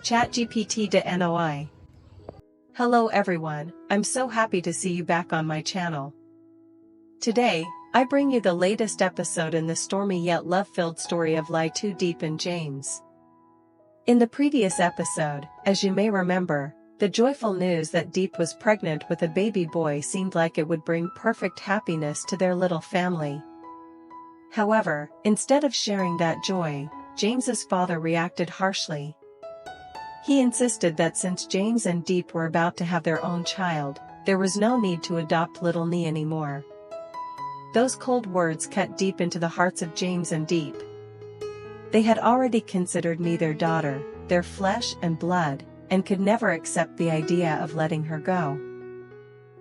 ChatGPT to NOI. Hello everyone, I'm so happy to see you back on my channel. Today, I bring you the latest episode in the stormy yet love-filled story of LyTuDiep and James. In the previous episode, as you may remember, the joyful news that Diep was pregnant with a baby boy seemed like it would bring perfect happiness to their little family. However, instead of sharing that joy, James's father reacted harshly. He insisted that since James and Diep were about to have their own child, there was no need to adopt little Nee anymore. Those cold words cut deep into the hearts of James and Diep. They had already considered Nee their daughter, their flesh and blood, and could never accept the idea of letting her go.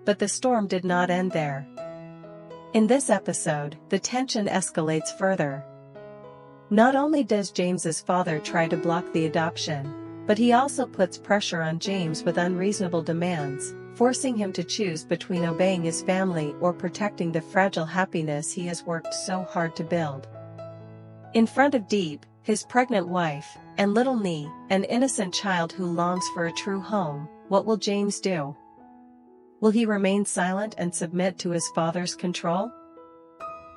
But the storm did not end there. In this episode, the tension escalates further. Not only does James's father try to block the adoption, but he also puts pressure on James with unreasonable demands, forcing him to choose between obeying his family or protecting the fragile happiness he has worked so hard to build. In front of Diep, his pregnant wife, and little Nee, an innocent child who longs for a true home, what will James do? Will he remain silent and submit to his father's control?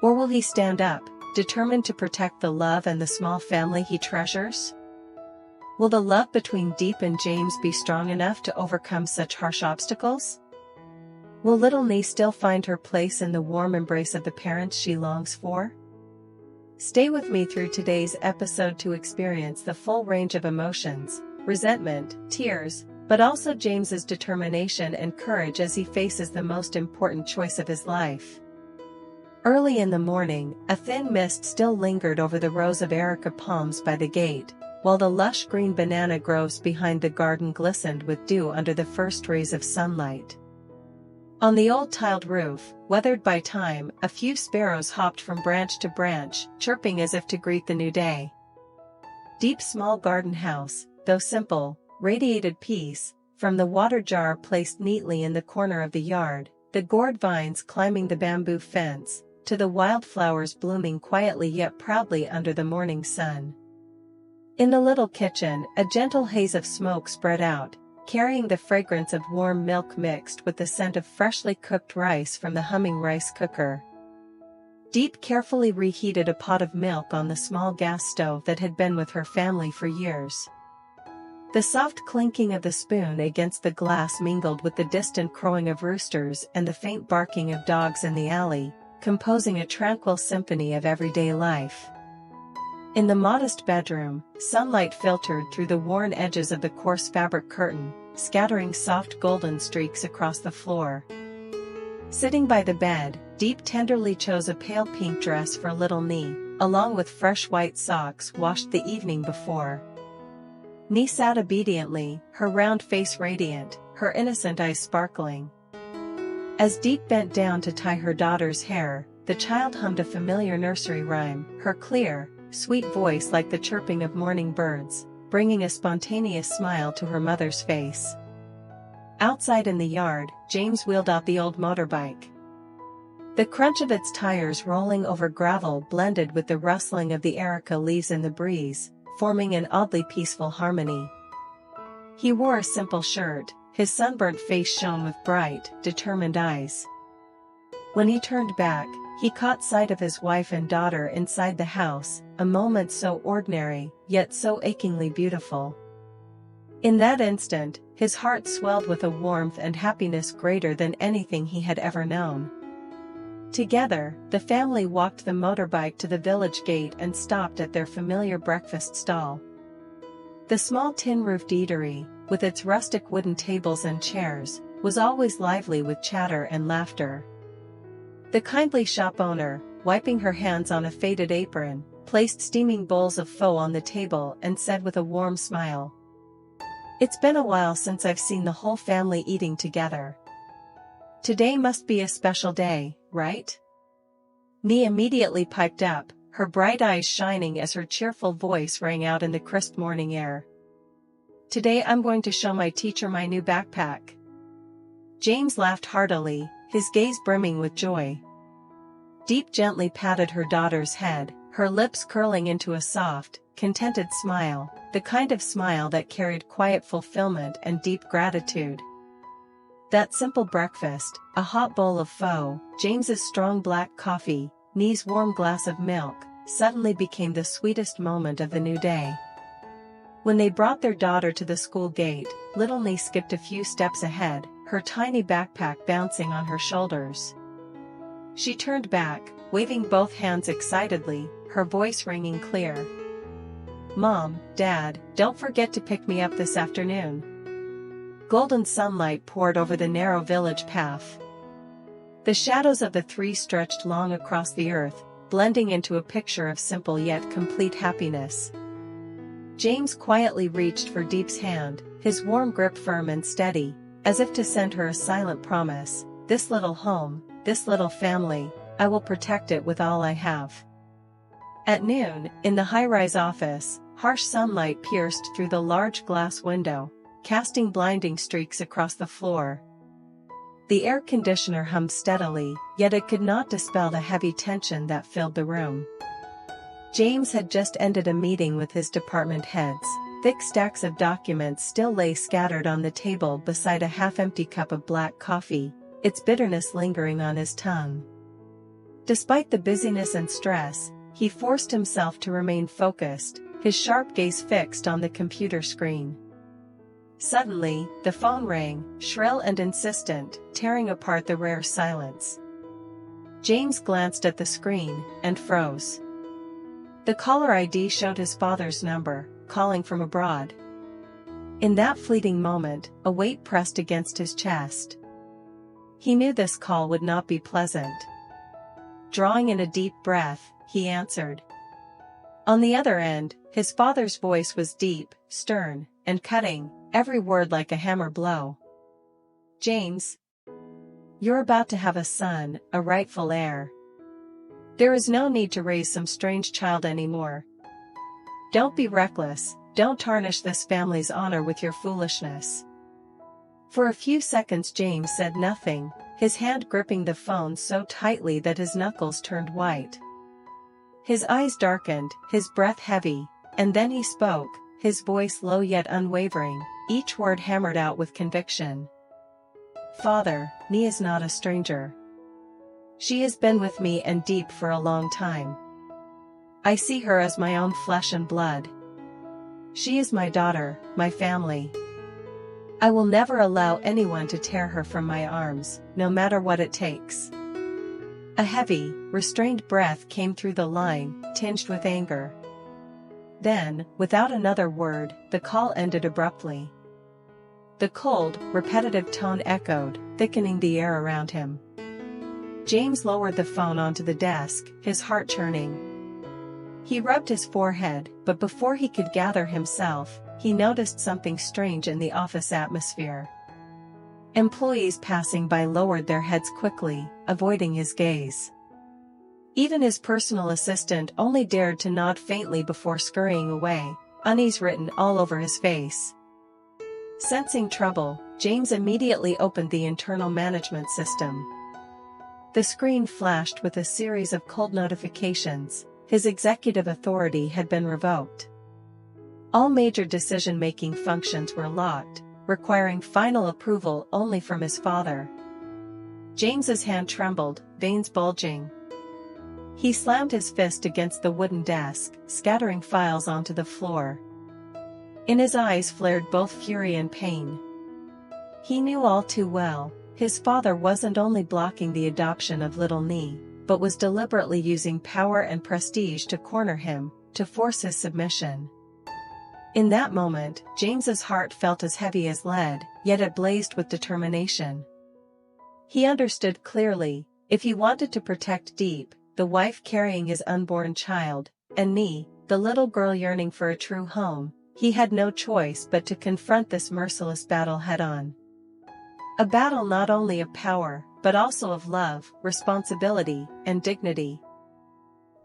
Or will he stand up, determined to protect the love and the small family he treasures? Will the love between Diep and James be strong enough to overcome such harsh obstacles? Will little Nee still find her place in the warm embrace of the parents she longs for? Stay with me through today's episode to experience the full range of emotions, resentment, tears, but also James's determination and courage as he faces the most important choice of his life. Early in the morning, a thin mist still lingered over the rows of areca palms by the gate, while the lush green banana groves behind the garden glistened with dew under the first rays of sunlight. On the old tiled roof, weathered by time, a few sparrows hopped from branch to branch, chirping as if to greet the new day. Diep's small garden house, though simple, radiated peace, from the water jar placed neatly in the corner of the yard, the gourd vines climbing the bamboo fence, to the wildflowers blooming quietly yet proudly under the morning sun. In the little kitchen, a gentle haze of smoke spread out, carrying the fragrance of warm milk mixed with the scent of freshly cooked rice from the humming rice cooker. Diep carefully reheated a pot of milk on the small gas stove that had been with her family for years. The soft clinking of the spoon against the glass mingled with the distant crowing of roosters and the faint barking of dogs in the alley, composing a tranquil symphony of everyday life. In the modest bedroom, sunlight filtered through the worn edges of the coarse fabric curtain, scattering soft golden streaks across the floor. Sitting by the bed, Diep tenderly chose a pale pink dress for little Nee, along with fresh white socks washed the evening before. Nee sat obediently, her round face radiant, her innocent eyes sparkling. As Diep bent down to tie her daughter's hair, the child hummed a familiar nursery rhyme, her clear, sweet voice like the chirping of morning birds, bringing a spontaneous smile to her mother's face. Outside in the yard, James wheeled out the old motorbike. The crunch of its tires rolling over gravel blended with the rustling of the areca leaves in the breeze, forming an oddly peaceful harmony. He wore a simple shirt, his sunburnt face shone with bright, determined eyes. When he turned back, he caught sight of his wife and daughter inside the house, a moment so ordinary, yet so achingly beautiful. In that instant, his heart swelled with a warmth and happiness greater than anything he had ever known. Together, the family walked the motorbike to the village gate and stopped at their familiar breakfast stall. The small tin-roofed eatery, with its rustic wooden tables and chairs, was always lively with chatter and laughter. The kindly shop owner, wiping her hands on a faded apron, placed steaming bowls of pho on the table and said with a warm smile, "It's been a while since I've seen the whole family eating together. Today must be a special day, right?" Nee immediately piped up, her bright eyes shining as her cheerful voice rang out in the crisp morning air. "Today I'm going to show my teacher my new backpack." James laughed heartily, his gaze brimming with joy. Diep gently patted her daughter's head, her lips curling into a soft, contented smile, the kind of smile that carried quiet fulfillment and deep gratitude. That simple breakfast, a hot bowl of pho, James's strong black coffee, Nee's warm glass of milk, suddenly became the sweetest moment of the new day. When they brought their daughter to the school gate, little Nee skipped a few steps ahead, her tiny backpack bouncing on her shoulders. She turned back, waving both hands excitedly, her voice ringing clear. "Mom, Dad, don't forget to pick me up this afternoon." Golden sunlight poured over the narrow village path. The shadows of the three stretched long across the earth, blending into a picture of simple yet complete happiness. James quietly reached for Diep's hand, his warm grip firm and steady, as if to send her a silent promise, "This little home, this little family, I will protect it with all I have." At noon, in the high-rise office, harsh sunlight pierced through the large glass window, casting blinding streaks across the floor. The air conditioner hummed steadily, yet it could not dispel the heavy tension that filled the room. James had just ended a meeting with his department heads. Thick stacks of documents still lay scattered on the table beside a half-empty cup of black coffee, its bitterness lingering on his tongue. Despite the busyness and stress, he forced himself to remain focused, his sharp gaze fixed on the computer screen. Suddenly, the phone rang, shrill and insistent, tearing apart the rare silence. James glanced at the screen, and froze. The caller ID showed his father's number, calling from abroad. In that fleeting moment, a weight pressed against his chest. He knew this call would not be pleasant. Drawing in a deep breath, he answered. On the other end, his father's voice was deep, stern, and cutting, every word like a hammer blow. "James, you're about to have a son, a rightful heir. There is no need to raise some strange child anymore. Don't be reckless, don't tarnish this family's honor with your foolishness." For a few seconds James said nothing, his hand gripping the phone so tightly that his knuckles turned white. His eyes darkened, his breath heavy, and then he spoke, his voice low yet unwavering, each word hammered out with conviction. "Father, Nee is not a stranger. She has been with me and Diep for a long time. I see her as my own flesh and blood. She is my daughter, my family. I will never allow anyone to tear her from my arms, no matter what it takes." A heavy, restrained breath came through the line, tinged with anger. Then, without another word, the call ended abruptly. The cold, repetitive tone echoed, thickening the air around him. James lowered the phone onto the desk, his heart churning. He rubbed his forehead, but before he could gather himself, he noticed something strange in the office atmosphere. Employees passing by lowered their heads quickly, avoiding his gaze. Even his personal assistant only dared to nod faintly before scurrying away, unease written all over his face. Sensing trouble, James immediately opened the internal management system. The screen flashed with a series of cold notifications. His executive authority had been revoked. All major decision-making functions were locked, requiring final approval only from his father. James's hand trembled, veins bulging. He slammed his fist against the wooden desk, scattering files onto the floor. In his eyes flared both fury and pain. He knew all too well, his father wasn't only blocking the adoption of little Nee, but was deliberately using power and prestige to corner him, to force his submission. In that moment, James's heart felt as heavy as lead, yet it blazed with determination. He understood clearly, if he wanted to protect Diep, the wife carrying his unborn child, and Nee, the little girl yearning for a true home, he had no choice but to confront this merciless battle head-on. A battle not only of power, but also of love, responsibility, and dignity.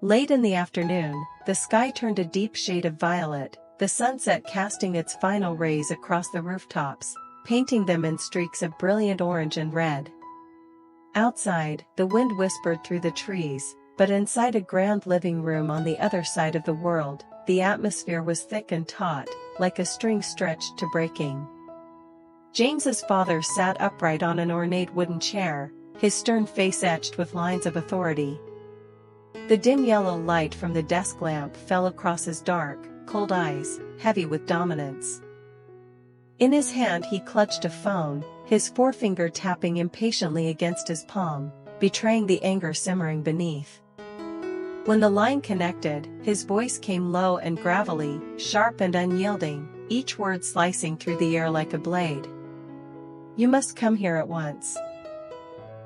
Late in the afternoon, the sky turned a deep shade of violet, the sunset casting its final rays across the rooftops, painting them in streaks of brilliant orange and red. Outside, the wind whispered through the trees, but inside a grand living room on the other side of the world, the atmosphere was thick and taut, like a string stretched to breaking. James's father sat upright on an ornate wooden chair, his stern face etched with lines of authority. The dim yellow light from the desk lamp fell across his dark, cold eyes, heavy with dominance. In his hand he clutched a phone, his forefinger tapping impatiently against his palm, betraying the anger simmering beneath. When the line connected, his voice came low and gravelly, sharp and unyielding, each word slicing through the air like a blade. "You must come here at once.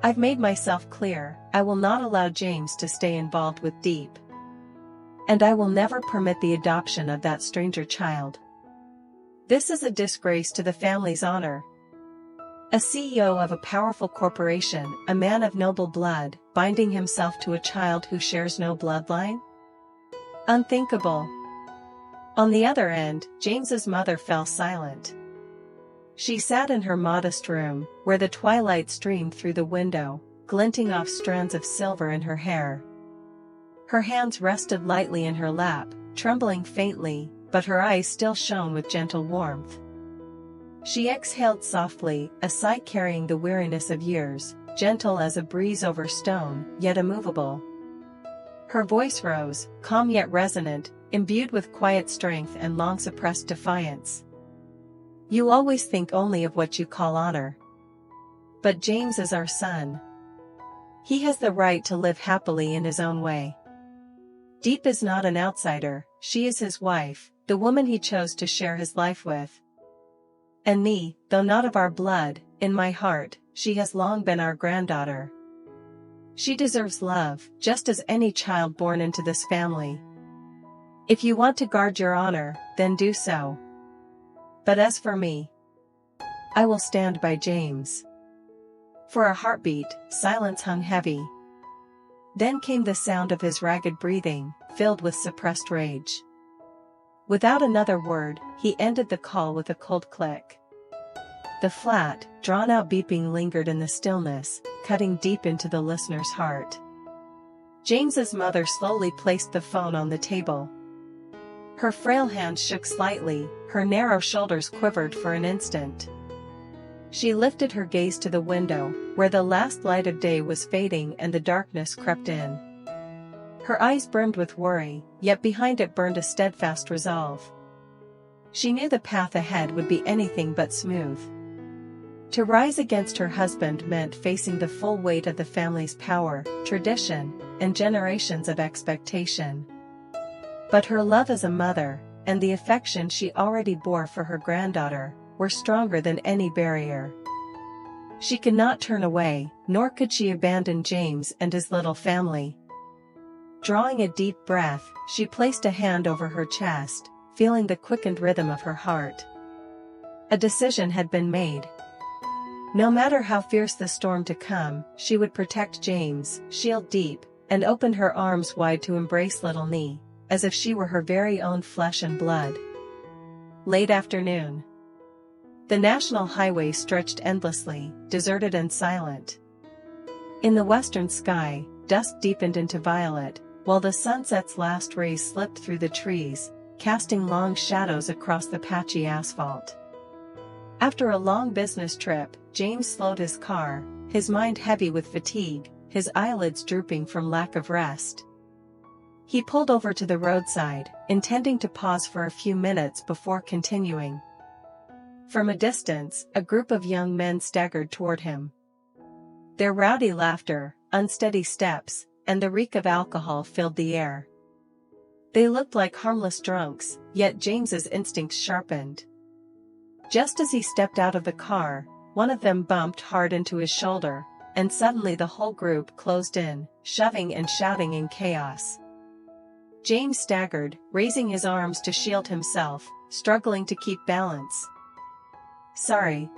I've made myself clear, I will not allow James to stay involved with Diep. And I will never permit the adoption of that stranger child. This is a disgrace to the family's honor." A CEO of a powerful corporation, a man of noble blood, binding himself to a child who shares no bloodline? Unthinkable. On the other end, James's mother fell silent. She sat in her modest room, where the twilight streamed through the window, glinting off strands of silver in her hair. Her hands rested lightly in her lap, trembling faintly, but her eyes still shone with gentle warmth. She exhaled softly, a sigh carrying the weariness of years, gentle as a breeze over stone, yet immovable. Her voice rose, calm yet resonant, imbued with quiet strength and long-suppressed defiance. "You always think only of what you call honor. But James is our son. He has the right to live happily in his own way. Diep is not an outsider, she is his wife, the woman he chose to share his life with. And me, though not of our blood, in my heart, she has long been our granddaughter. She deserves love, just as any child born into this family. If you want to guard your honor, then do so. But as for me, I will stand by James." For a heartbeat, silence hung heavy. Then came the sound of his ragged breathing, filled with suppressed rage. Without another word, he ended the call with a cold click. The flat, drawn-out beeping lingered in the stillness, cutting deep into the listener's heart. James's mother slowly placed the phone on the table. Her frail hand shook slightly, her narrow shoulders quivered for an instant. She lifted her gaze to the window, where the last light of day was fading and the darkness crept in. Her eyes brimmed with worry, yet behind it burned a steadfast resolve. She knew the path ahead would be anything but smooth. To rise against her husband meant facing the full weight of the family's power, tradition, and generations of expectation. But her love as a mother, and the affection she already bore for her granddaughter, were stronger than any barrier. She could not turn away, nor could she abandon James and his little family. Drawing a deep breath, she placed a hand over her chest, feeling the quickened rhythm of her heart. A decision had been made. No matter how fierce the storm to come, she would protect James, shield Diep, and open her arms wide to embrace little Nee, as if she were her very own flesh and blood. Late afternoon. The national highway stretched endlessly, deserted and silent. In the western sky, dusk deepened into violet, while the sunset's last rays slipped through the trees, casting long shadows across the patchy asphalt. After a long business trip, James slowed his car, his mind heavy with fatigue, his eyelids drooping from lack of rest. He pulled over to the roadside, intending to pause for a few minutes before continuing. From a distance, a group of young men staggered toward him. Their rowdy laughter, unsteady steps, and the reek of alcohol filled the air. They looked like harmless drunks, yet James's instincts sharpened. Just as he stepped out of the car, one of them bumped hard into his shoulder, and suddenly the whole group closed in, shoving and shouting in chaos. James staggered, raising his arms to shield himself, struggling to keep balance. Sorry,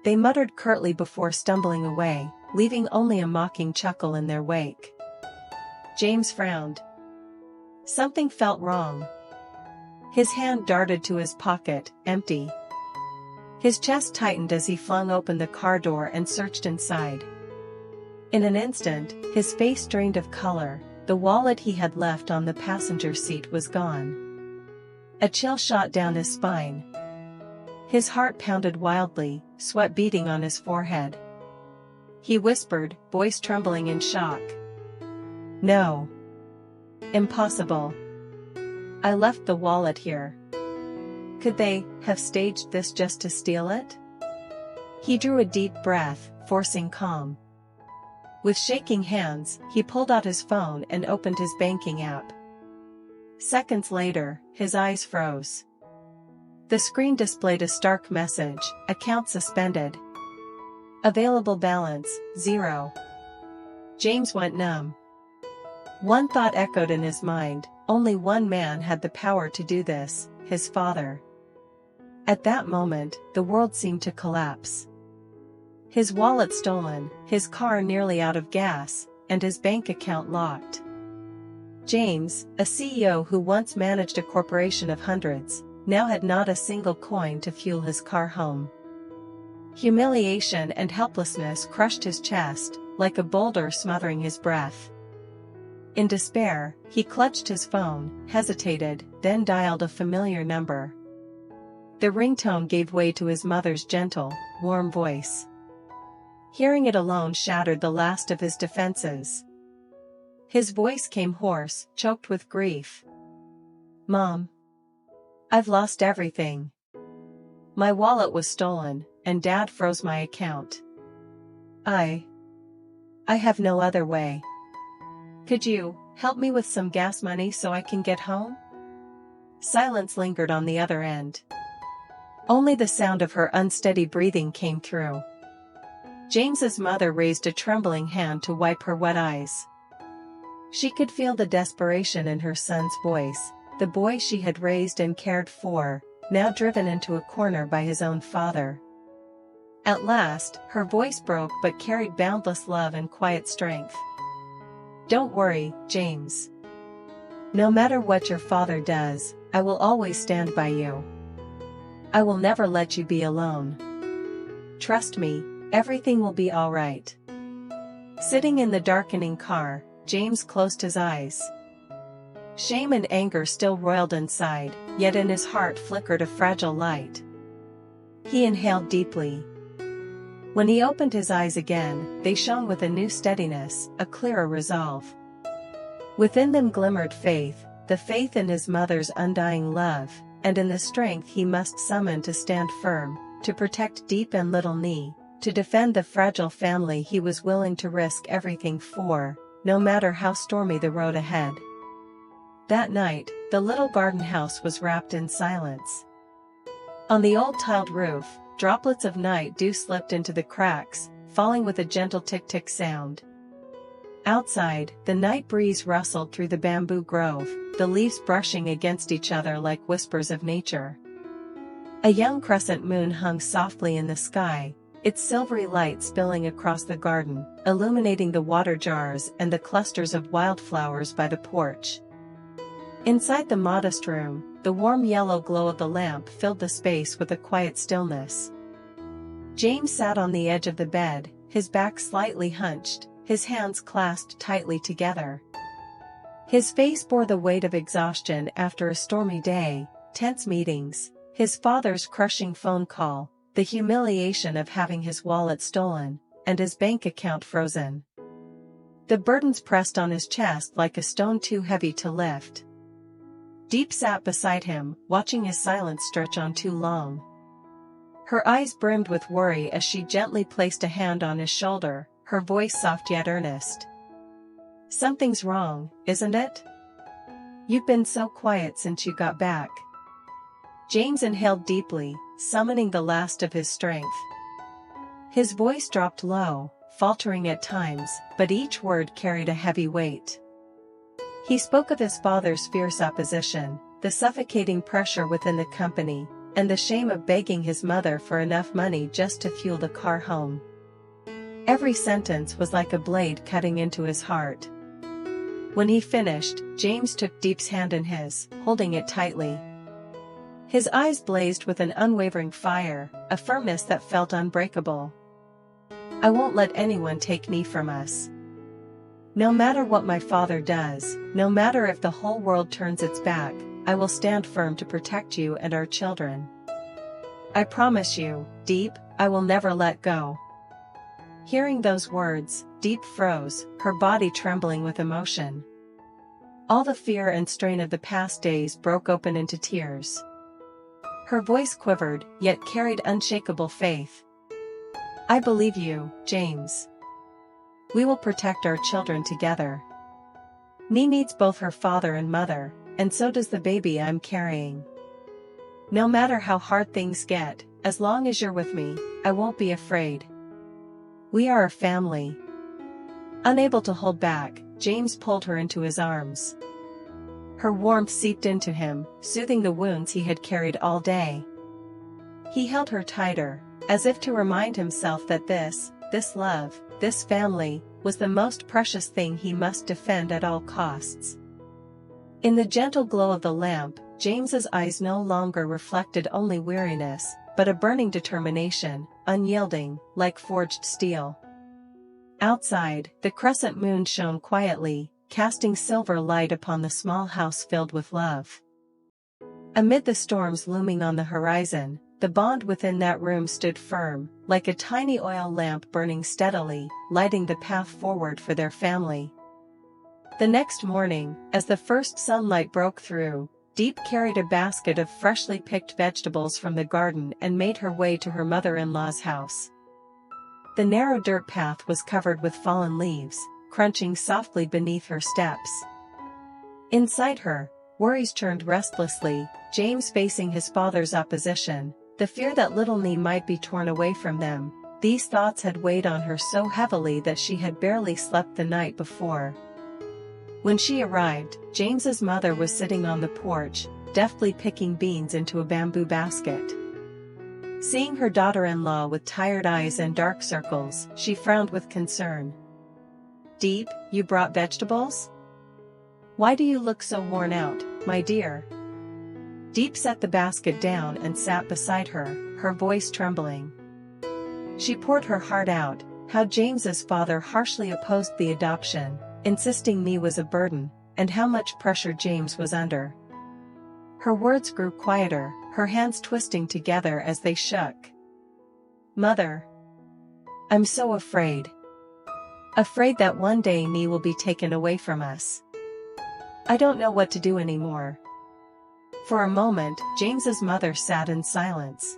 they muttered curtly before stumbling away, leaving only a mocking chuckle in their wake. James frowned. Something felt wrong. His hand darted to his pocket, empty. His chest tightened as he flung open the car door and searched inside. In an instant, his face drained of color, the wallet he had left on the passenger seat was gone. A chill shot down his spine. His heart pounded wildly, sweat beading on his forehead. He whispered, voice trembling in shock. "No. Impossible. I left the wallet here. Could they have staged this just to steal it?" He drew a deep breath, forcing calm. With shaking hands, he pulled out his phone and opened his banking app. Seconds later, his eyes froze. The screen displayed a stark message: account suspended. Available balance, 0. James went numb. One thought echoed in his mind: only one man had the power to do this, his father. At that moment, the world seemed to collapse. His wallet stolen, his car nearly out of gas, and his bank account locked. James, a CEO who once managed a corporation of hundreds, now had not a single coin to fuel his car home. Humiliation and helplessness crushed his chest, like a boulder smothering his breath. In despair, he clutched his phone, hesitated, then dialed a familiar number. The ringtone gave way to his mother's gentle, warm voice. Hearing it alone shattered the last of his defenses. His voice came hoarse, choked with grief. "Mom. I've lost everything. My wallet was stolen, and Dad froze my account. I have no other way. Could you help me with some gas money so I can get home?" Silence lingered on the other end. Only the sound of her unsteady breathing came through. James's mother raised a trembling hand to wipe her wet eyes. She could feel the desperation in her son's voice, the boy she had raised and cared for, now driven into a corner by his own father. At last, her voice broke but carried boundless love and quiet strength. "Don't worry, James. No matter what your father does, I will always stand by you. I will never let you be alone. Trust me, everything will be all right." Sitting in the darkening car, James closed his eyes. Shame and anger still roiled inside, yet in his heart flickered a fragile light. He inhaled deeply. When he opened his eyes again, they shone with a new steadiness, a clearer resolve. Within them glimmered faith, the faith in his mother's undying love, and in the strength he must summon to stand firm, to protect Diep and little Nee, to defend the fragile family he was willing to risk everything for, no matter how stormy the road ahead. That night, the little garden house was wrapped in silence. On the old tiled roof, droplets of night dew slipped into the cracks, falling with a gentle tick-tick sound. Outside, the night breeze rustled through the bamboo grove, the leaves brushing against each other like whispers of nature. A young crescent moon hung softly in the sky, its silvery light spilling across the garden, illuminating the water jars and the clusters of wildflowers by the porch. Inside the modest room, the warm yellow glow of the lamp filled the space with a quiet stillness. James sat on the edge of the bed, his back slightly hunched, his hands clasped tightly together. His face bore the weight of exhaustion after a stormy day, tense meetings, his father's crushing phone call, the humiliation of having his wallet stolen, and his bank account frozen. The burdens pressed on his chest like a stone too heavy to lift. Diep sat beside him, watching his silence stretch on too long. Her eyes brimmed with worry as she gently placed a hand on his shoulder, her voice soft yet earnest. "Something's wrong, isn't it? You've been so quiet since you got back." James inhaled deeply, summoning the last of his strength. His voice dropped low, faltering at times, but each word carried a heavy weight. He spoke of his father's fierce opposition, the suffocating pressure within the company, and the shame of begging his mother for enough money just to fuel the car home. Every sentence was like a blade cutting into his heart. When he finished, James took Diep's hand in his, holding it tightly. His eyes blazed with an unwavering fire, a firmness that felt unbreakable. "I won't let anyone take Nee from us. No matter what my father does, no matter if the whole world turns its back, I will stand firm to protect you and our children. I promise you, Diep, I will never let go." Hearing those words, Diep froze, her body trembling with emotion. All the fear and strain of the past days broke open into tears. Her voice quivered, yet carried unshakable faith. "I believe you, James. We will protect our children together. Nee needs both her father and mother, and so does the baby I'm carrying. No matter how hard things get, as long as you're with me, I won't be afraid. We are a family." Unable to hold back, James pulled her into his arms. Her warmth seeped into him, soothing the wounds he had carried all day. He held her tighter, as if to remind himself that this love, this family, was the most precious thing he must defend at all costs. In the gentle glow of the lamp, James's eyes no longer reflected only weariness, but a burning determination, unyielding, like forged steel. Outside, the crescent moon shone quietly, casting silver light upon the small house filled with love. Amid the storms looming on the horizon, the bond within that room stood firm, like a tiny oil lamp burning steadily, lighting the path forward for their family. The next morning, as the first sunlight broke through, Diep carried a basket of freshly picked vegetables from the garden and made her way to her mother-in-law's house. The narrow dirt path was covered with fallen leaves, crunching softly beneath her steps. Inside her, worries churned restlessly, James facing his father's opposition, the fear that little Nee might be torn away from them. These thoughts had weighed on her so heavily that she had barely slept the night before. When she arrived, James's mother was sitting on the porch, deftly picking beans into a bamboo basket. Seeing her daughter-in-law with tired eyes and dark circles, she frowned with concern. "Diep, you brought vegetables? Why do you look so worn out, my dear?" Diep set the basket down and sat beside her, her voice trembling. She poured her heart out, how James's father harshly opposed the adoption, insisting Nee was a burden, and how much pressure James was under. Her words grew quieter, her hands twisting together as they shook. "Mother, I'm so afraid. Afraid that one day Nee will be taken away from us. I don't know what to do anymore." For a moment, James's mother sat in silence.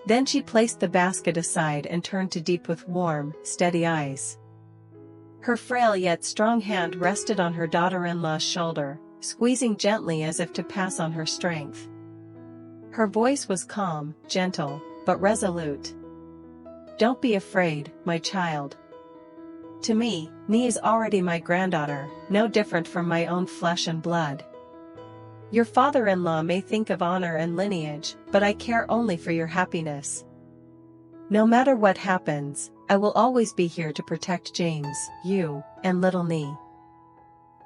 Then she placed the basket aside and turned to Diep with warm, steady eyes. Her frail yet strong hand rested on her daughter-in-law's shoulder, squeezing gently as if to pass on her strength. Her voice was calm, gentle, but resolute. "Don't be afraid, my child. To me, Nee is already my granddaughter, no different from my own flesh and blood. Your father-in-law may think of honor and lineage, but I care only for your happiness. No matter what happens, I will always be here to protect James, you, and little Nee."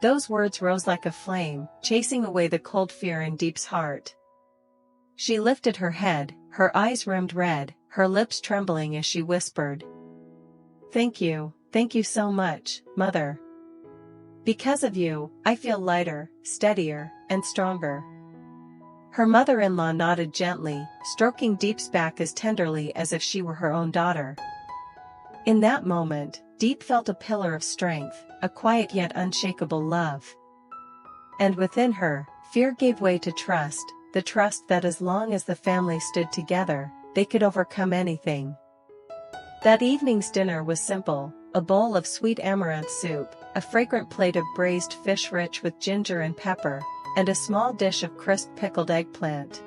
Those words rose like a flame, chasing away the cold fear in Diep's heart. She lifted her head, her eyes rimmed red, her lips trembling as she whispered, thank you so much, Mother. Because of you, I feel lighter, steadier, and stronger." Her mother-in-law nodded gently, stroking Diep's back as tenderly as if she were her own daughter. In that moment, Diep felt a pillar of strength, a quiet yet unshakable love. And within her, fear gave way to trust, the trust that as long as the family stood together, they could overcome anything. That evening's dinner was simple, a bowl of sweet amaranth soup, a fragrant plate of braised fish rich with ginger and pepper, and a small dish of crisp pickled eggplant.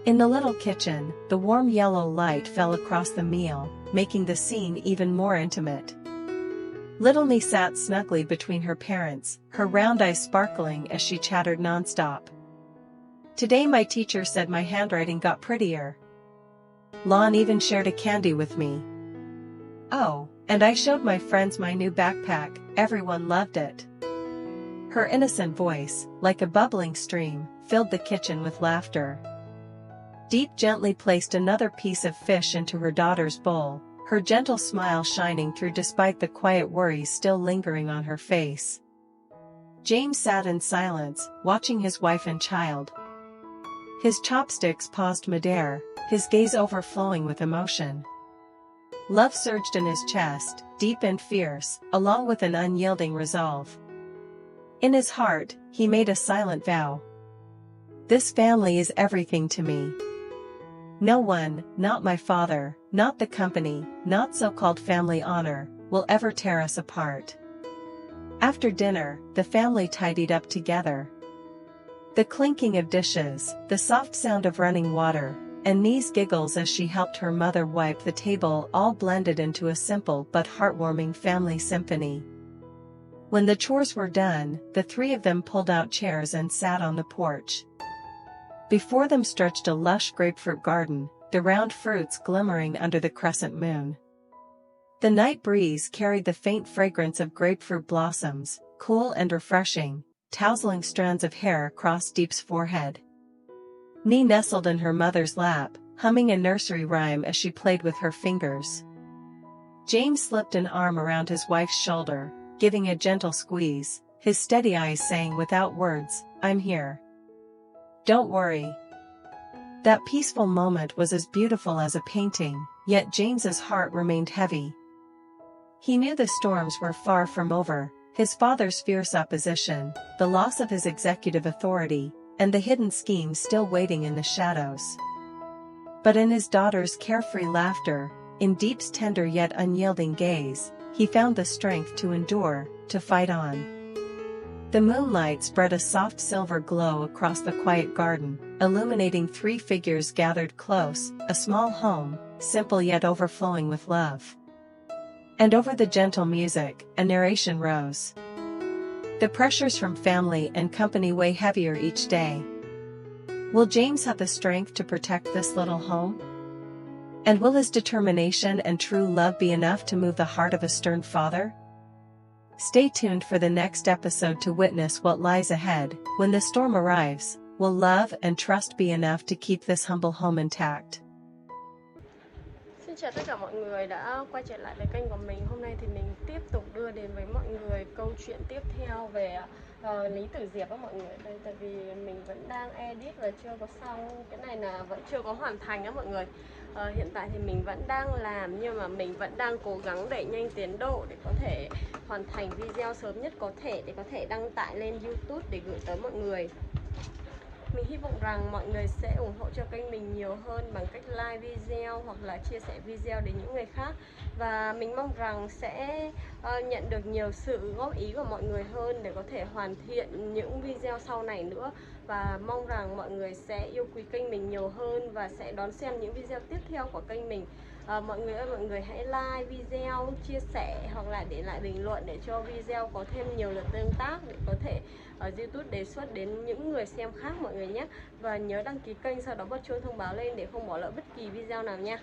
In the little kitchen, the warm yellow light fell across the meal, making the scene even more intimate. Little Nee sat snugly between her parents, her round eyes sparkling as she chattered nonstop. "Today my teacher said my handwriting got prettier. Lon even shared a candy with me. Oh, and I showed my friends my new backpack, everyone loved it." Her innocent voice, like a bubbling stream, filled the kitchen with laughter. Diep gently placed another piece of fish into her daughter's bowl, her gentle smile shining through despite the quiet worries still lingering on her face. James sat in silence, watching his wife and child. His chopsticks paused midair, his gaze overflowing with emotion. Love surged in his chest, deep and fierce, along with an unyielding resolve. In his heart, he made a silent vow. This family is everything to me. No one, not my father, not the company, not so-called family honor, will ever tear us apart. After dinner, the family tidied up together. The clinking of dishes, the soft sound of running water, and Nee's giggles as she helped her mother wipe the table all blended into a simple but heartwarming family symphony. When the chores were done, the three of them pulled out chairs and sat on the porch. Before them stretched a lush grapefruit garden, the round fruits glimmering under the crescent moon. The night breeze carried the faint fragrance of grapefruit blossoms, cool and refreshing, tousling strands of hair across Diep's forehead. Nee nestled in her mother's lap, humming a nursery rhyme as she played with her fingers. James slipped an arm around his wife's shoulder, giving a gentle squeeze, his steady eyes saying without words, "I'm here. Don't worry." That peaceful moment was as beautiful as a painting, yet James's heart remained heavy. He knew the storms were far from over, his father's fierce opposition, the loss of his executive authority, and the hidden schemes still waiting in the shadows. But in his daughter's carefree laughter, in Diep's tender yet unyielding gaze, he found the strength to endure, to fight on. The moonlight spread a soft silver glow across the quiet garden, illuminating three figures gathered close, a small home, simple yet overflowing with love. And over the gentle music, a narration rose. The pressures from family and company weigh heavier each day. Will James have the strength to protect this little home? And will his determination and true love be enough to move the heart of a stern father? Stay tuned for the next episode to witness what lies ahead. When the storm arrives, will love and trust be enough to keep this humble home intact? Xin chào tất cả mọi người đã quay trở lại với kênh của mình. Hôm nay thì mình tiếp tục đưa đến với mọi người câu chuyện tiếp theo về Lý Tử Diệp á mọi người. Đây tại vì mình vẫn đang edit và chưa có xong, cái này là vẫn chưa có hoàn thành á mọi người. Hiện tại thì mình vẫn đang làm nhưng mà mình vẫn đang cố gắng đẩy nhanh tiến độ để có thể hoàn thành video sớm nhất có thể để có thể đăng tải lên YouTube để gửi tới mọi người. Mình hy vọng rằng mọi người sẽ ủng hộ cho kênh mình nhiều hơn bằng cách like video hoặc là chia sẻ video đến những người khác. Và mình mong rằng sẽ nhận được nhiều sự góp ý của mọi người hơn để có thể hoàn thiện những video sau này nữa. Và mong rằng mọi người sẽ yêu quý kênh mình nhiều hơn và sẽ đón xem những video tiếp theo của kênh mình. Mọi người ơi, mọi người hãy like video, chia sẻ hoặc là để lại bình luận để cho video có thêm nhiều lượt tương tác để có thể YouTube đề xuất đến những người xem khác mọi người nhé. Và nhớ đăng ký kênh, sau đó bật chuông thông báo lên để không bỏ lỡ bất kỳ video nào nha.